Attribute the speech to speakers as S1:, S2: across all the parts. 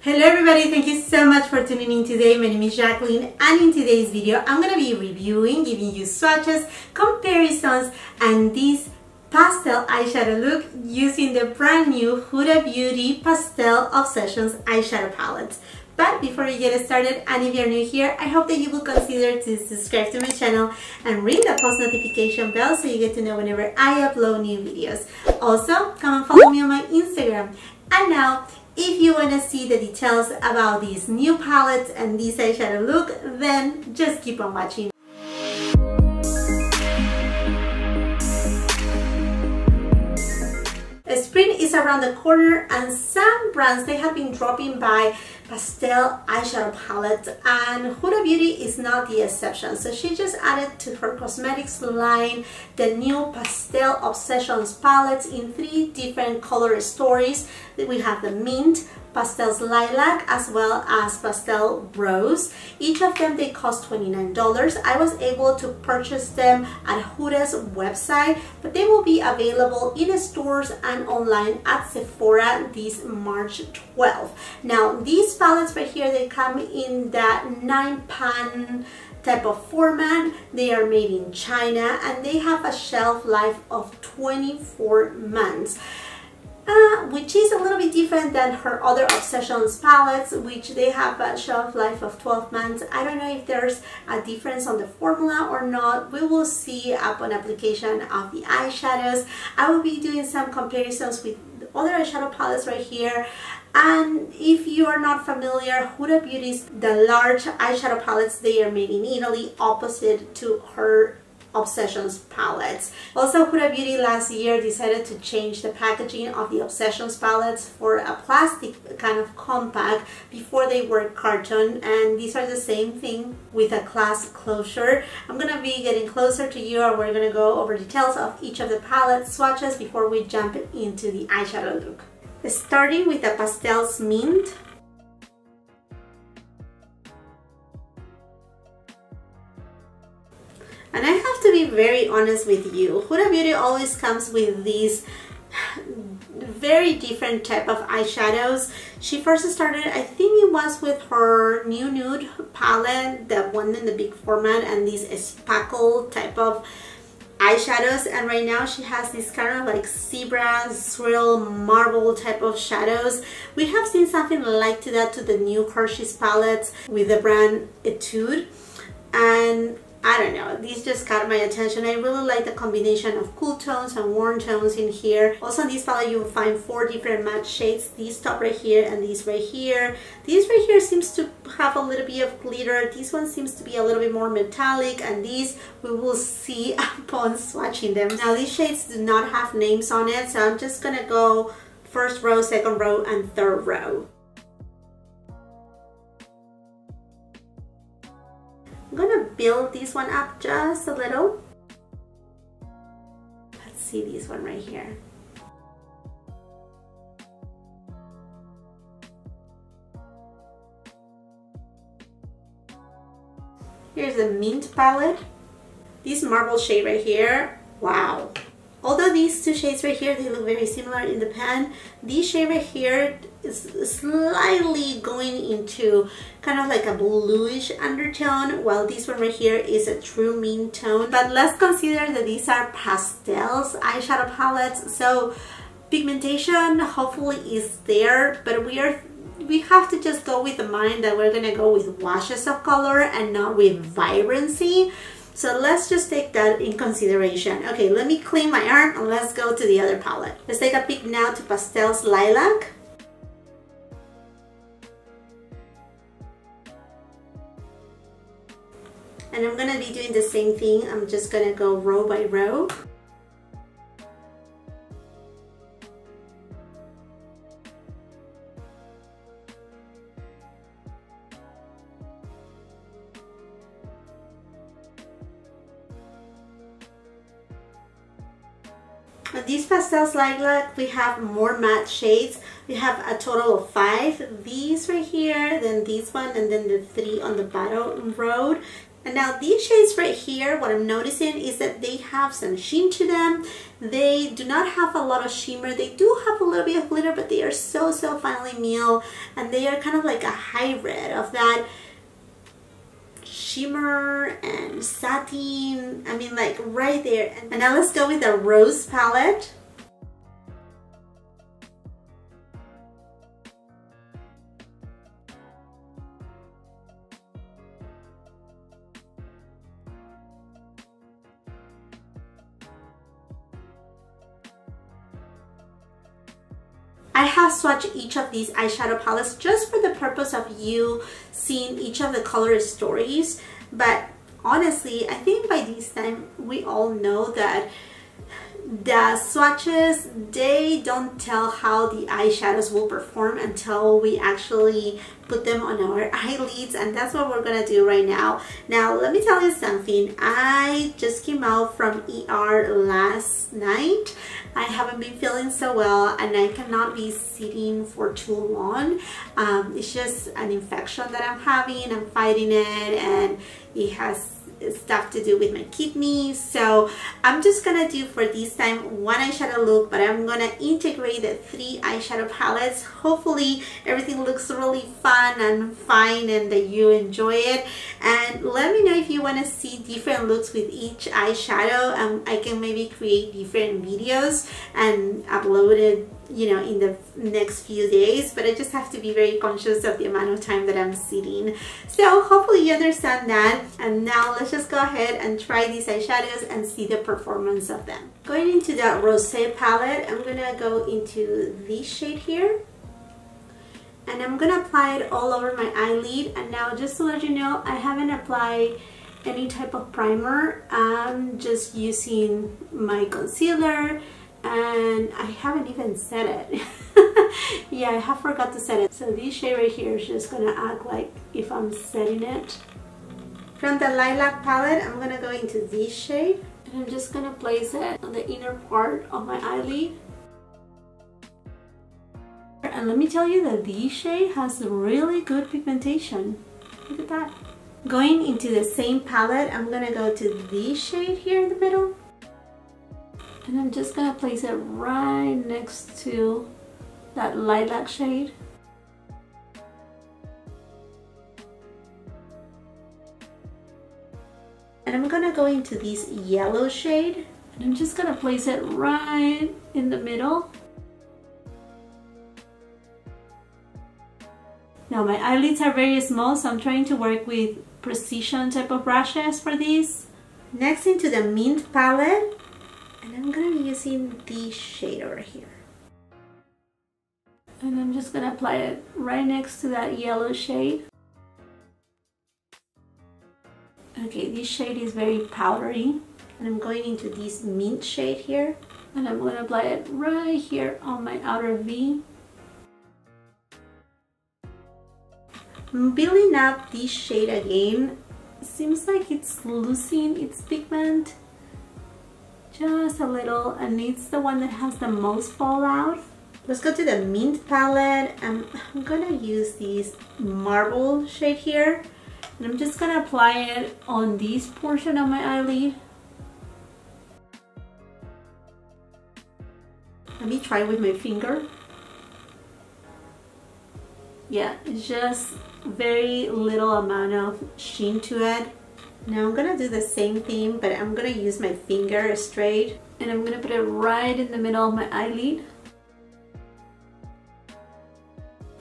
S1: Hello everybody, thank you so much for tuning in today. My name is Jacqueline, and in today's video I'm going to be reviewing, giving you swatches, comparisons, and this pastel eyeshadow look using the brand new Huda Beauty Pastel Obsessions eyeshadow palette. But before we get started, and if you're new here, I hope that you will consider to subscribe to my channel and ring the post notification bell so you get to know whenever I upload new videos. Also, come and follow me on my Instagram. And now, if you want to see the details about these new palettes and this eyeshadow look, then just keep on watching. Spring is around the corner, and some brands, they have been dropping by pastel eyeshadow palettes, and Huda Beauty is not the exception. So she just added to her cosmetics line the new Pastel Obsessions palettes in 3 different color stories. We have the mint, Pastels Lilac, as well as Pastel Rose. Each of them, they cost $29. I was able to purchase them at Huda's website, but they will be available in stores and online at Sephora this March 12th. Now, these palettes right here, they come in that 9-pan type of format. They are made in China, and they have a shelf life of 24 months. Which is a little bit different than her other Obsessions palettes, which they have a shelf life of 12 months. I don't know if there's a difference on the formula or not. We will see upon application of the eyeshadows. I will be doing some comparisons with the other eyeshadow palettes right here. And if you are not familiar, Huda Beauty's the large eyeshadow palettes, they are made in Italy, opposite to her Obsessions palettes. Also, Huda Beauty last year decided to change the packaging of the Obsessions palettes for a plastic kind of compact. Before they were carton, and these are the same thing with a glass closure. I'm gonna be getting closer to you, and we're gonna go over details of each of the palette swatches before we jump into the eyeshadow look. Starting with the Pastels Mint. And I have to be very honest with you, Huda Beauty always comes with these very different type of eyeshadows. She first started, I think it was with her new Nude Palette, the one in the big format, and these spackle type of eyeshadows, and right now she has this kind of like zebra, swirl, marble type of shadows. We have seen something like to that to the new Hershey's palettes with the brand Etude, and I don't know, these just caught my attention. I really like the combination of cool tones and warm tones in here. Also in this palette you will find 4 different matte shades. This top right here and this right here. This right here seems to have a little bit of glitter. This one seems to be a little bit more metallic, and these we will see upon swatching them. Now these shades do not have names on it, so I'm just gonna go first row, second row, and third row. I'm gonna build this one up just a little. Let's see this one right here. Here's the Mint palette. This marble shade right here, wow. Although these 2 shades right here, they look very similar in the pan, this shade right here is slightly going into kind of like a bluish undertone, while this one right here is a true mint tone. But let's consider that these are pastels eyeshadow palettes, so pigmentation hopefully is there, but we have to just go with the mind that we're gonna go with washes of color and not with vibrancy. So let's just take that in consideration. Okay, let me clean my arm and let's go to the other palette. Let's take a peek now to Pastels Lilac. And I'm gonna be doing the same thing. I'm just gonna go row by row. On these Pastels Lilac, we have more matte shades. We have a total of 5. These right here, then this one, and then the 3 on the bottom row. And now these shades right here, what I'm noticing is that they have some sheen to them. They do not have a lot of shimmer. They do have a little bit of glitter, but they are so finely milled, and they are kind of like a hybrid of that shimmer and satin. I mean, like right there. And now let's go with the rose palette. I have swatched each of these eyeshadow palettes just for the purpose of you seeing each of the color stories, but honestly, I think by this time we all know that the swatches, they don't tell how the eyeshadows will perform until we actually put them on our eyelids, and that's what we're gonna do right now. Now let me tell you something. I just came out from ER last night. I haven't been feeling so well, and I cannot be sitting for too long. It's just an infection that I'm having. I'm fighting it, and it has stuff to do with my kidneys. So I'm just gonna do for this time one eyeshadow look, but I'm gonna integrate the 3 eyeshadow palettes. Hopefully everything looks really fun and fine and that you enjoy it. And let me know if you want to see different looks with each eyeshadow. I can maybe create different videos and upload it, you know, in the next few days, but I just have to be very conscious of the amount of time that I'm sitting. So hopefully you understand that. And now let's just go ahead and try these eyeshadows and see the performance of them. Going into the rosé palette, I'm gonna go into this shade here, and I'm gonna apply it all over my eyelid. And now, just to let you know, I haven't applied any type of primer. I'm just using my concealer, and I haven't even set it. Yeah, I have forgot to set it. So this shade right here is just gonna act like if I'm setting it. From the Lilac Palette, I'm gonna go into this shade, and I'm just gonna place it on the inner part of my eyelid. And let me tell you that this shade has really good pigmentation. Look at that. Going into the same palette, I'm gonna go to this shade here in the middle, and I'm just gonna place it right next to that lilac shade. And I'm gonna go into this yellow shade, and I'm just gonna place it right in the middle. Now my eyelids are very small, so I'm trying to work with precision type of brushes for these. Next, into the Mint palette, and I'm gonna be using this shade over here. And I'm just gonna apply it right next to that yellow shade. Okay, this shade is very powdery, and I'm going into this mint shade here, and I'm gonna apply it right here on my outer V. I'm building up this shade again. It seems like it's losing its pigment just a little, and it's the one that has the most fallout. Let's go to the Mint palette, and I'm gonna use this marble shade here, and I'm just gonna apply it on this portion of my eyelid. Let me try with my finger. Yeah, it's just very little amount of sheen to it. Now I'm gonna do the same thing, but I'm gonna use my finger straight, and I'm gonna put it right in the middle of my eyelid.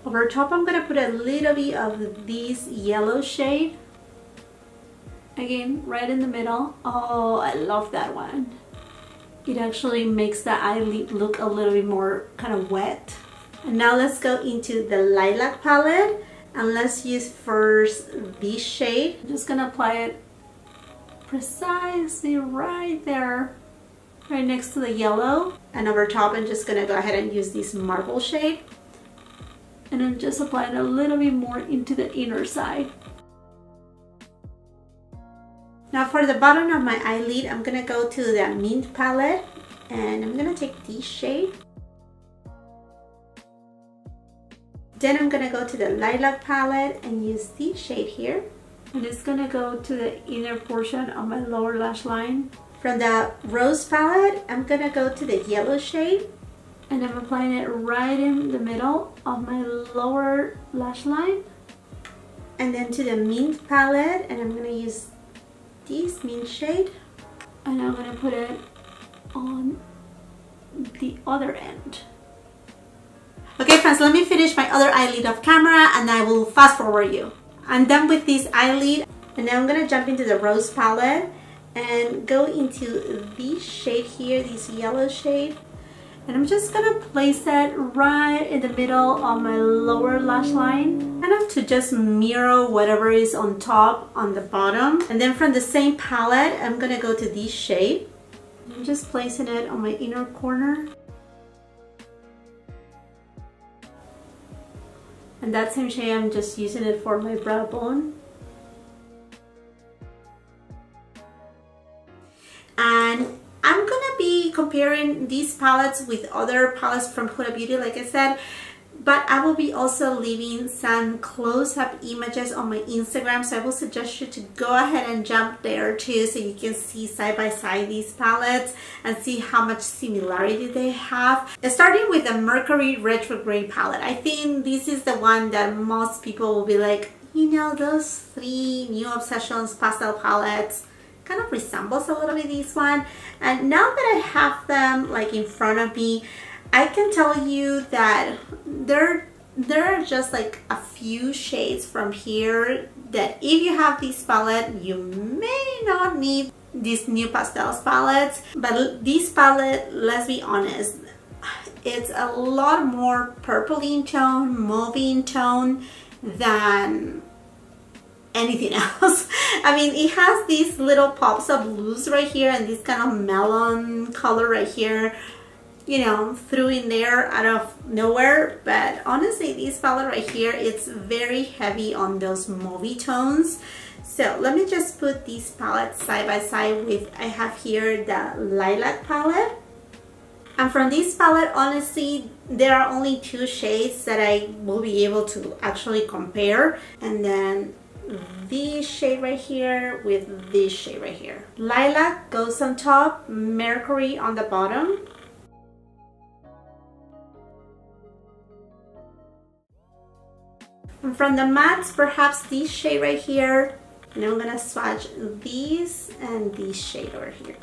S1: Over top, I'm gonna put a little bit of this yellow shade. Again, right in the middle. Oh, I love that one. It actually makes the eyelid look a little bit more kind of wet. And now let's go into the Lilac palette, and let's use first this shade. I'm just gonna apply it precisely right there, right next to the yellow. And over top, I'm just gonna go ahead and use this marble shade, and I'm just applying a little bit more into the inner side. Now for the bottom of my eyelid, I'm gonna go to the Mint palette, and I'm gonna take this shade. Then I'm gonna go to the Lilac palette and use this shade here. And it's gonna go to the inner portion of my lower lash line. From the Rose palette, I'm gonna go to the yellow shade. And I'm applying it right in the middle of my lower lash line. And then to the Mint palette, and I'm gonna use this mint shade. And I'm gonna put it on the other end. Okay friends, let me finish my other eyelid off camera and I will fast forward you. I'm done with this eyelid and now I'm gonna jump into the Rose palette and go into this shade here, this yellow shade. And I'm just gonna place it right in the middle of my lower lash line, kind of to just mirror whatever is on top on the bottom. And then from the same palette, I'm gonna go to this shade. I'm just placing it on my inner corner. And that same shade, I'm just using it for my brow bone. And I'm gonna be comparing these palettes with other palettes from Huda Beauty, like I said, but I will be also leaving some close-up images on my Instagram, so I will suggest you to go ahead and jump there too, so you can see side by side these palettes and see how much similarity they have. Starting with the Mercury Retrograde palette, I think this is the one that most people will be like, you know, those three New Obsessions pastel palettes kind of resembles a little bit this one. And now that I have them like in front of me, I can tell you that there are just like a few shades from here that if you have this palette, you may not need these New Pastels palettes. But this palette, let's be honest, it's a lot more purpley in tone, mauvey in tone than anything else. I mean, it has these little pops of blues right here and this kind of melon color right here, you know, threw in there out of nowhere. But honestly, this palette right here, it's very heavy on those mauvey tones. So let me just put these palettes side by side with, I have here the Lilac Palette. And from this palette, honestly, there are only two shades that I will be able to actually compare. And then this shade right here with this shade right here. Lilac goes on top, Mercury on the bottom. And from the mattes, perhaps this shade right here. And I'm gonna swatch these and this shade over here.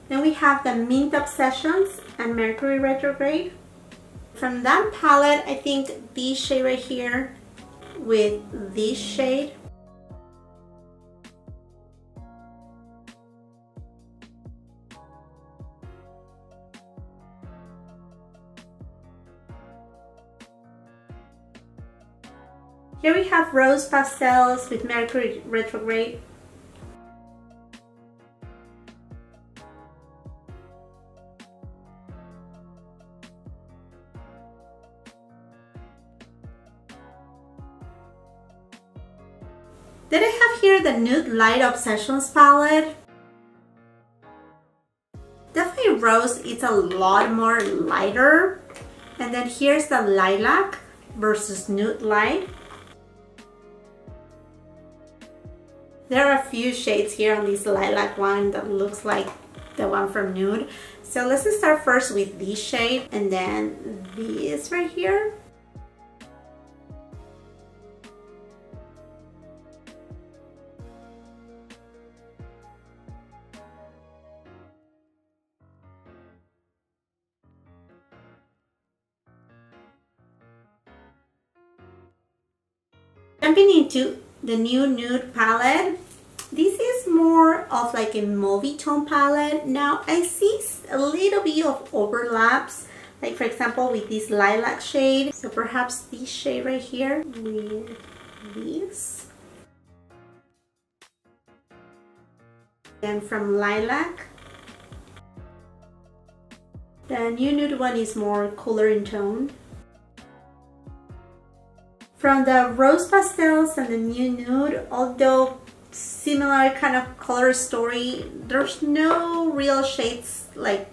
S1: Then we have the Mint Obsessions and Mercury Retrograde. From that palette, I think this shade right here with this shade. Here we have Rose Pastels with Mercury Retrograde. Then I have here the Nude Light Obsessions palette. Definitely Rose, it's a lot more lighter. And then here's the Lilac versus Nude Light. There are a few shades here on this Lilac one that looks like the one from Nude. So let's just start first with this shade and then this right here. Jumping into the new Nude palette. This is more of like a mauvey tone palette. Now I see a little bit of overlaps, like for example with this Lilac shade. So perhaps this shade right here with this. Then from Lilac, the new Nude one is more cooler in tone. From the Rose Pastels and the new Nude, although similar kind of color story, there's no real shades like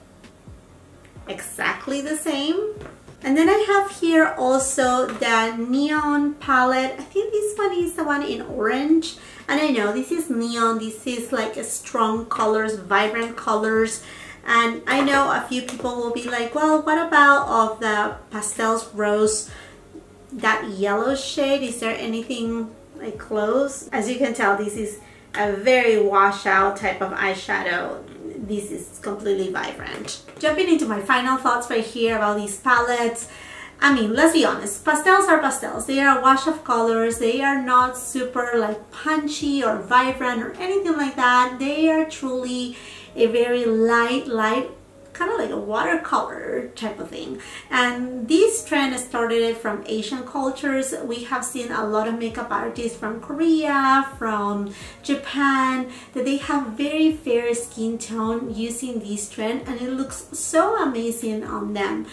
S1: exactly the same. And then I have here also the Neon palette. I think this one is the one in orange. And I know this is neon, this is like a strong colors, vibrant colors. And I know a few people will be like, well, what about of the Pastels Rose, that yellow shade? Is there anything like close? As you can tell, this is a very washout type of eyeshadow. This is completely vibrant. Jumping into my final thoughts right here about these palettes. I mean, let's be honest, pastels are pastels. They are a wash of colors. They are not super like punchy or vibrant or anything like that. They are truly a very light, kind of like a watercolor type of thing. And this trend started from Asian cultures. We have seen a lot of makeup artists from Korea, from Japan, that they have very fair skin tone using this trend, and it looks so amazing on them.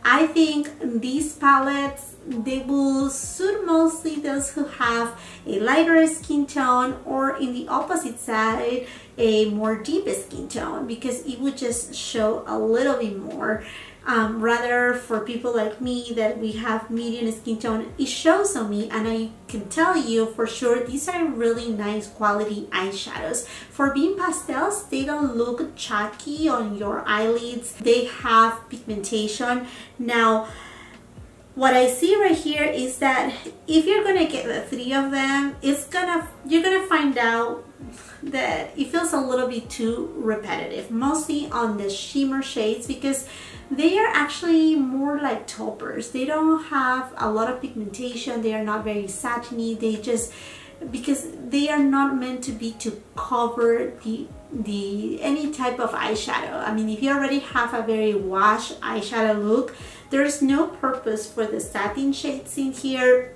S1: I think these palettes, they will suit mostly those who have a lighter skin tone, or in the opposite side, a more deep skin tone, because it would just show a little bit more. Rather for people like me that we have medium skin tone, it shows on me, and I can tell you for sure these are really nice quality eyeshadows. For being pastels, they don't look chalky on your eyelids. They have pigmentation. Now, what I see right here is that if you're gonna get the three of them, you're gonna find out that it feels a little bit too repetitive, mostly on the shimmer shades, because they are actually more like toppers. They don't have a lot of pigmentation. They are not very satiny. They just, because they are not meant to be to cover any type of eyeshadow. I mean, if you already have a very wash eyeshadow look, there's no purpose for the satin shades in here,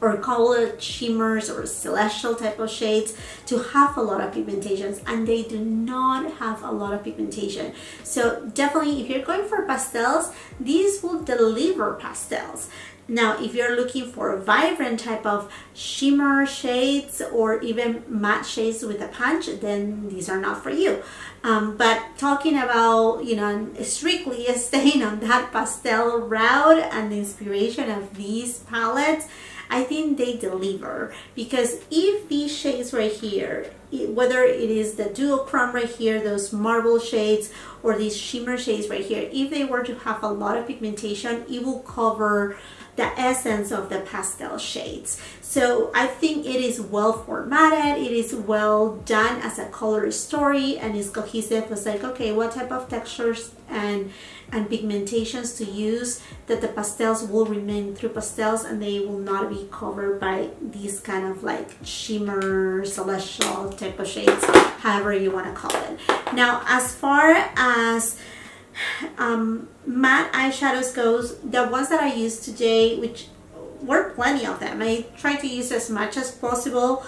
S1: or colored shimmers or celestial type of shades to have a lot of pigmentations, and they do not have a lot of pigmentation. So definitely, if you're going for pastels, these will deliver pastels. Now, if you're looking for a vibrant type of shimmer shades or even matte shades with a punch, then these are not for you. But talking about, you know, strictly staying on that pastel route and the inspiration of these palettes, I think they deliver, because if these shades right here, whether it is the duochrome right here, those marble shades, or these shimmer shades right here, if they were to have a lot of pigmentation, it will cover the essence of the pastel shades. So I think it is well formatted, it is well done as a color story, and is cohesive. It's like, okay, what type of textures and pigmentations to use, that the pastels will remain through pastels and they will not be covered by these kind of like shimmer, celestial type of shades, however you want to call it. Now, as far as matte eyeshadows goes, the ones that I used today, which were plenty of them, I try to use as much as possible.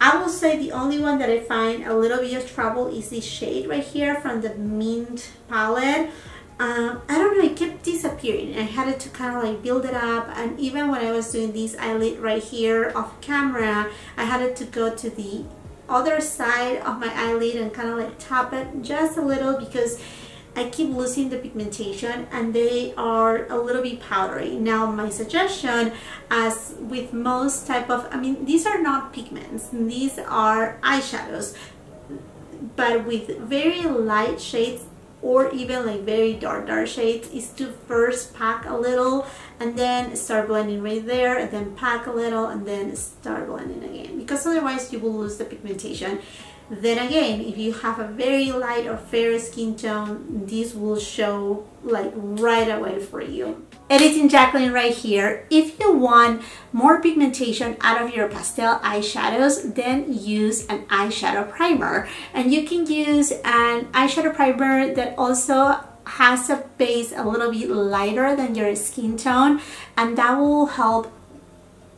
S1: I will say the only one that I find a little bit of trouble is this shade right here from the Mint palette. I don't know, it kept disappearing. I had to kind of like build it up, and even when I was doing this eyelid right here off camera, I had to go to the other side of my eyelid and kind of like tap it just a little, because I keep losing the pigmentation and they are a little bit powdery. Now, my suggestion, as with most type of, I mean, these are not pigments, these are eyeshadows, but with very light shades or even like very dark shades, is to first pack a little and then start blending right there, and then pack a little and then start blending again, because otherwise you will lose the pigmentation. Then again, if you have a very light or fair skin tone, this will show like right away for you. Editing Jackeline right here. If you want more pigmentation out of your pastel eyeshadows, then use an eyeshadow primer. And you can use an eyeshadow primer that also has a base a little bit lighter than your skin tone, and that will help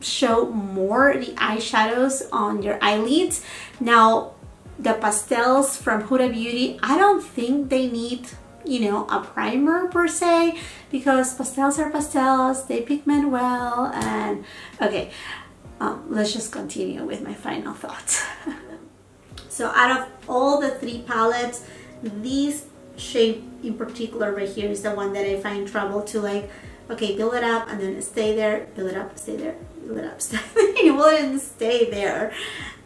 S1: show more the eyeshadows on your eyelids. Now, the pastels from Huda Beauty, I don't think they need, you know, a primer per se, because pastels are pastels, they pigment well. And okay, let's just continue with my final thoughts. So out of all the three palettes, this shade in particular right here is the one that I find trouble to like okay, build it up and then stay there, build it up, stay there, build it up, stay there. It wouldn't stay there.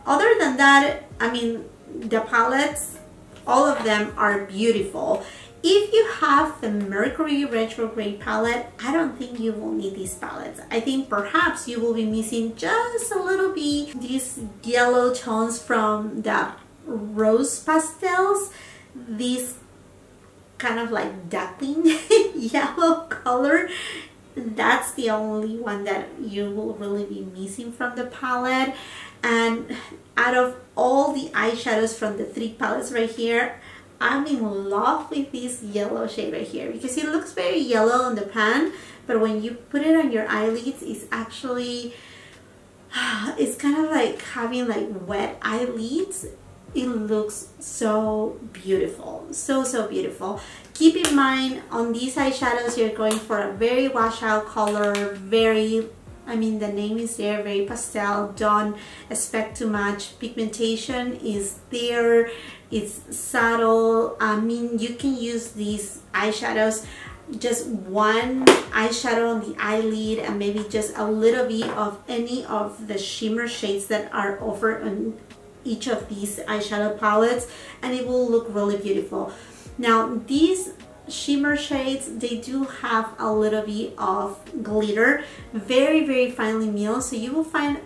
S1: Other than that, I mean, the palettes, all of them are beautiful. If you have the Mercury Retrograde palette, I don't think you will need these palettes. I think perhaps you will be missing just a little bit these yellow tones from the rose pastels. These kind of like Jackeline yellow color. That's the only one that you will really be missing from the palette. And out of all the eyeshadows from the 3 palettes right here, I'm in love with this yellow shade right here because it looks very yellow on the pan, but when you put it on your eyelids, it's actually, it's kind of like having like wet eyelids. It looks so beautiful, so beautiful. Keep in mind, on these eyeshadows, you're going for a very washout color, very, I mean, the name is there, very pastel. Don't expect too much. Pigmentation is there. It's subtle. I mean, you can use these eyeshadows, just one eyeshadow on the eyelid and maybe just a little bit of any of the shimmer shades that are offered on each of these eyeshadow palettes, and it will look really beautiful. Now, these shimmer shades, they do have a little bit of glitter, very finely milled, so you will find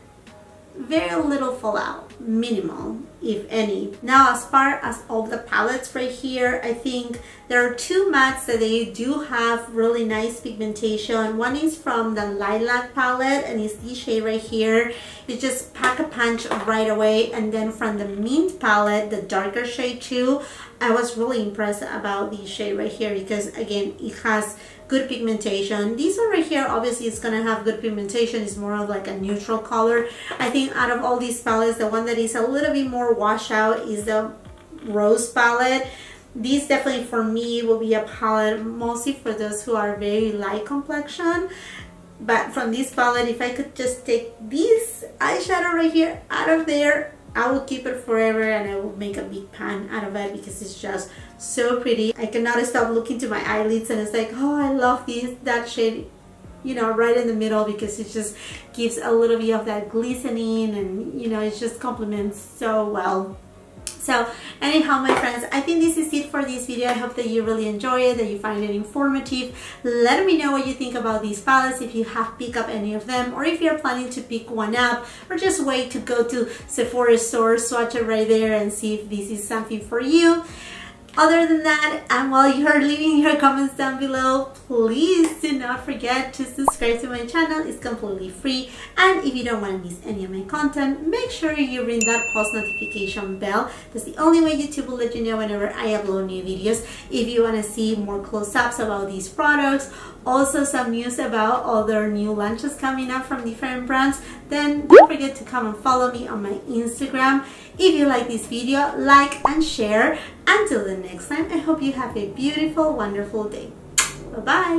S1: very little fallout, minimal if any. Now, as far as all the palettes right here, I think there are 2 mattes that they do have really nice pigmentation. One is from the Lilac Palette, and it's this shade right here. You just pack a punch right away. And then from the Mint Palette, the darker shade too, I was really impressed about this shade right here because again, it has good pigmentation. This one right here, obviously it's gonna have good pigmentation. It's more of like a neutral color. I think out of all these palettes, the one that is a little bit more washout is the Rose Palette. This definitely for me will be a palette mostly for those who are very light complexion. But from this palette, if I could just take this eyeshadow right here out of there, I will keep it forever and I will make a big pan out of it because it's just so pretty. I cannot stop looking to my eyelids and it's like, oh, I love that shade, you know, right in the middle because it just gives a little bit of that glistening and, you know, it just complements so well. So anyhow, my friends, I think this is it for this video. I hope that you really enjoy it, that you find it informative. Let me know what you think about these palettes, if you have picked up any of them, or if you're planning to pick one up, or just wait to go to Sephora store, swatch it right there and see if this is something for you. Other than that, and while you're leaving your comments down below, please do not forget to subscribe to my channel. It's completely free. And if you don't want to miss any of my content, make sure you ring that post notification bell. That's the only way YouTube will let you know whenever I upload new videos. If you want to see more close-ups about these products, also some news about other new launches coming up from different brands, then don't forget to come and follow me on my Instagram. If you like this video, like and share. Until the next time, I hope you have a beautiful, wonderful day. Bye-bye.